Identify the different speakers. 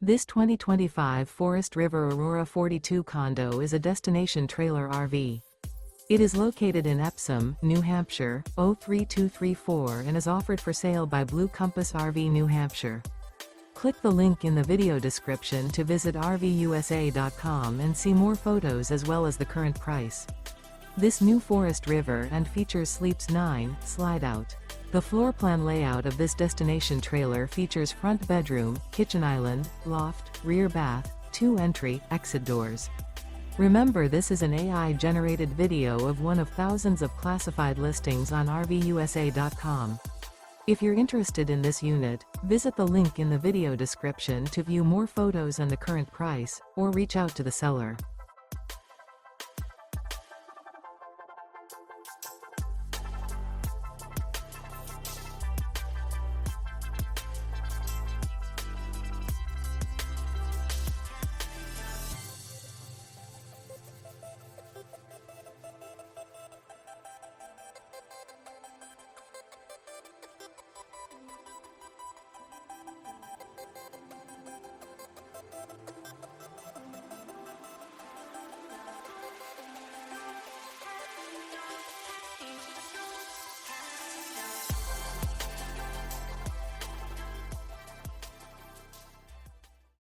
Speaker 1: This 2025 Forest River Aurora 42 condo is a destination trailer RV. It is located in Epsom, New Hampshire, 03234 and is offered for sale by Blue Compass RV New Hampshire. Click the link in the video description to visit RVUSA.com and see more photos as well as the current price. This new Forest River and features Sleeps 9, Slideout. The floor plan layout of this destination trailer features front bedroom, kitchen island, loft, rear bath, 2 entry, exit doors. Remember, this is an AI-generated video of one of thousands of classified listings on RVUSA.com. If you're interested in this unit, visit the link in the video description to view more photos and the current price, or reach out to the seller.